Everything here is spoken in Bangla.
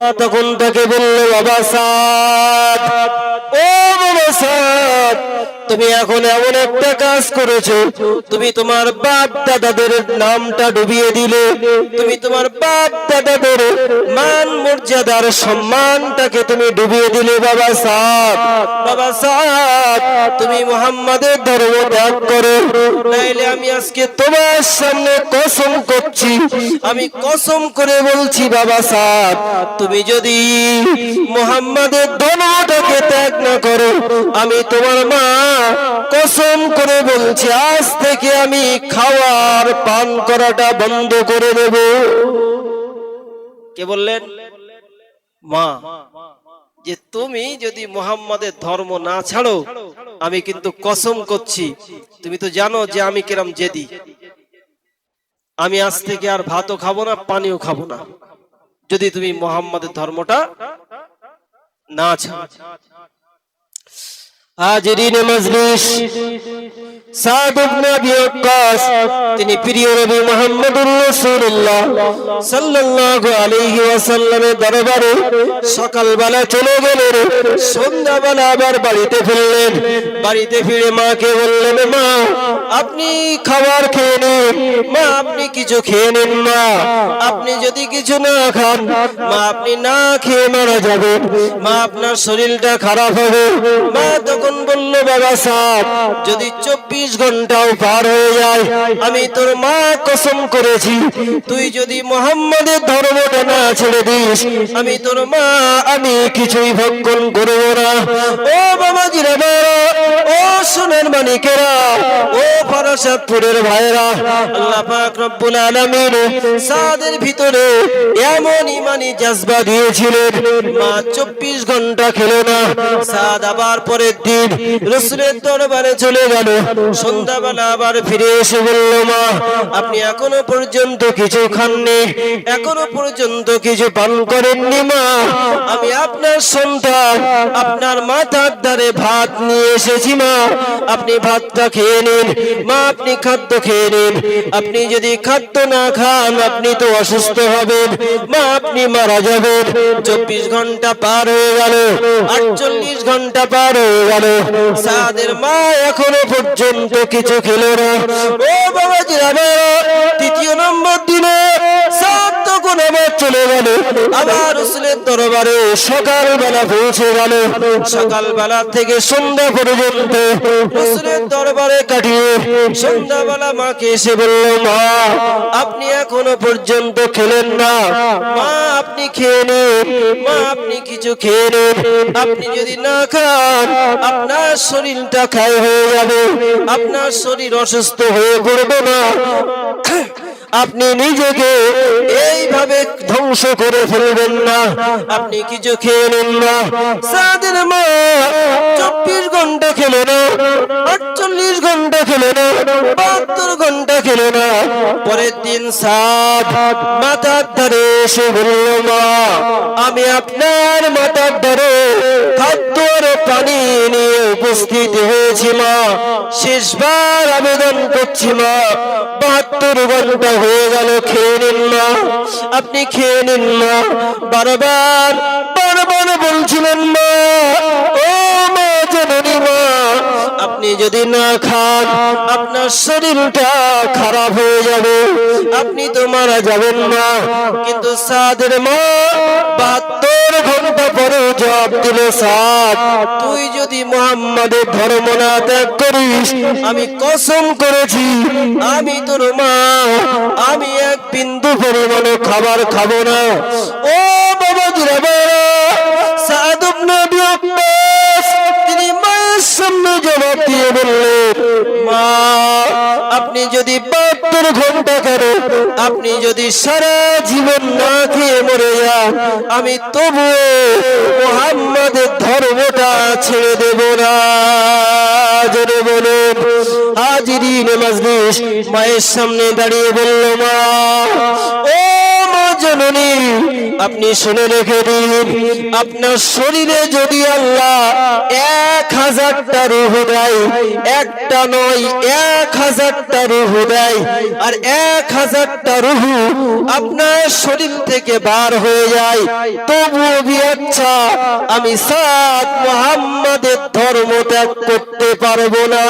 তখন তাকে বলল, বাবা সাদ, ও বাবা সাদ, তুমি এখন এমন একটা কাজ করেছো, তুমি তোমার বাপ দাদাদের নামটা ডুবিয়ে দিলে, তুমি তোমার বাপ দাদাদের মান মর্যাদার সম্মানটাকে তুমি ডুবিয়ে দিলে। বাবা সাদ, বাবা সাদ, তুমি মুহাম্মাদের ধর্ম ত্যাগ করো, নাইলে আমি আজকে তোমার সামনে কসম করছি, আমি কসম করে বলছি বাবা সাদ, তুমি যদি মুহাম্মাদের ধর্মটাকে ত্যাগ না করো, আমি তোমার মা কসম করে বলছি আজ থেকে আমি খাওয়ার পান করাটা বন্ধ করে দেব। কে বললেন? মা, যে তুমি যদি মুহাম্মাদের ধর্ম না ছাড়ো, আমি কিন্তু কসম করছি, তুমি তো জানো যে আমি কিরম জেদি, আমি আজ থেকে আর ভাতও খাবো না, পানিও খাবো না, যদি তুমি মুহাম্মাদের ধর্মটা না ছাড়ো। হাজিরিন মজলিস, সাদ ইবনে আবি ওয়াক্কাস তিনি প্রিয় নবী মুহাম্মদুর রাসূলুল্লাহ সাল্লাল্লাহু আলাইহি ওয়াসাল্লামের দরবারে সকালবেলা চলে গেলেন, সন্ধ্যাবেলা আবার বাড়িতে ফিরলেন। বাড়িতে ফিরে মাকে বললেন, মা আপনি খাবার খেয়ে নিন, মা আপনি কিছু খেয়ে নিন, মা আপনি যদি কিছু না খান, মা আপনি না খেয়ে মারা যাবেন, মা আপনার শরীরটা খারাপ হবে। মা তখন বলল, বাবা সাহেব, যদি 24 ঘন্টাও পার হয়ে যায়, আমি তোর মা কসম করেছি, তুই যদি মুহাম্মাদের ধর্মটা না ছেড়ে দিস, আমি তোর মা আমি কিছুই ভক্ষণ করব না। ও বাবাজিরা, ও সোনার মানিকেরা, ও ফরাসাতপুরের ভাইরা, আল্লাহ পাক রব্বুল আলামিন সাদের ভিতরে এমন ঈমানি জজবা দিয়েছিলেন, মা 24 ঘন্টা খেলো না। সাদ আবার পরের দিন রাসূলের দরবারে চলে গেল। সন্ধ্যাবেলা আবার ফিরে এসে বলল, মা আপনি এখনো পর্যন্ত কিছু খাননি, এখনো পর্যন্ত কিছু পান করেননি, মা আমি আপনার সন্তান, আপনার মাথার ধারে ভাত নিয়ে এসেছি, মা আপনি ভাতটা খেয়ে নিন, মা আপনি খাদ্য খেয়ে নিন, আপনি যদি খাদ্য না খান আপনি তো অসুস্থ হবেন, মা আপনি মারা যাবেন। 24 ঘন্টা পার হয়ে গেল, 48 ঘন্টা পার হয়ে গেল, সাদের মা এখনো পর্যন্ত কিছু খেলো না। ও বাবাজি, তৃতীয় নম্বর দিনে সাদ তখন আবার চলে গেল, আবার রাসূলের দরবারে সকালবেলা পৌঁছে গেল। সকালবেলা থেকে সন্ধ্যা পর্যন্ত রাসূলের দরবারে কাটিয়ে সন্ধ্যাবেলা মাকে এসে বলল, মা আপনি এখনো পর্যন্ত খেলেন না, মা আপনি খেয়ে নিন, মা আপনি কিছু খেয়ে নিন, আপনি যদি না খান আপনার শরীরটা ক্ষয় হয়ে যাবে, আপনার শরীর অসুস্থ হয়ে পড়বে, না আপনি নিজেকে এইভাবে ধ্বংস করে ফেলবেন না, আপনি কিছু খেয়ে নিন না। সাদের মা 24 ঘন্টা খেলো না, 48 ঘন্টা খেলো না, 72 ঘন্টা খেলো না। পরের দিন সাদ মাথার ধারে এসে বলল, মা আমি আপনার মাথার ধারে খাদ্য আর পানি নিয়ে উপস্থিত হয়েছি, মা শেষবার আবেদন করছি, মা 72 ঘন্টা হয়ে গেল, খেয়ে নিন না, আপনি খেয়ে নিন না। বারবার বারবার বলছিলেন, মা ও মা জননী, মা আপনি যদি না খান আপনার শরীরটা খারাপ হয়ে যাবে, আপনি তো মারা যাবেন না। কিন্তু সাদের মা 72 ঘন্টা পরে জবাব দিল, সাদ তুই যদি মুহাম্মাদের ধর্ম না ত্যাগ করিস, আমি কসম করেছি আমি তোর মা আমি এক বিন্দু পরিমাণে খাবার খাবো না। ও বাবাজিরা, সাদ ইবনে আবি ওয়াক্কাস তিনি মায়ের সামনে জবাব দিয়ে বললেন, মা আপনি যদি 72 ঘন্টা করেন, আপনি যদি সারা জীবন না খেয়ে মরে যান, আমি তবুও মুহাম্মাদের ধর্মটা ছেড়ে দেব না। জোরে বলুন। হাজিরিন মজলিস মায়ের সামনে দাঁড়িয়ে বলল, মা ও মা জননী, আপনি শুনে রেখে দিন, আপনার শরীরে যদি আল্লাহ 1000টা রূহ দেয়, একটা নয় 1000টা রূহ দেয়, আর 1000টা রূহ আপনার শরীর থেকে বার হয়ে যায়, তবুও भी আচ্ছা আমি সাদ মুহাম্মাদের ধর্ম ত্যাগ করতে পারবো না।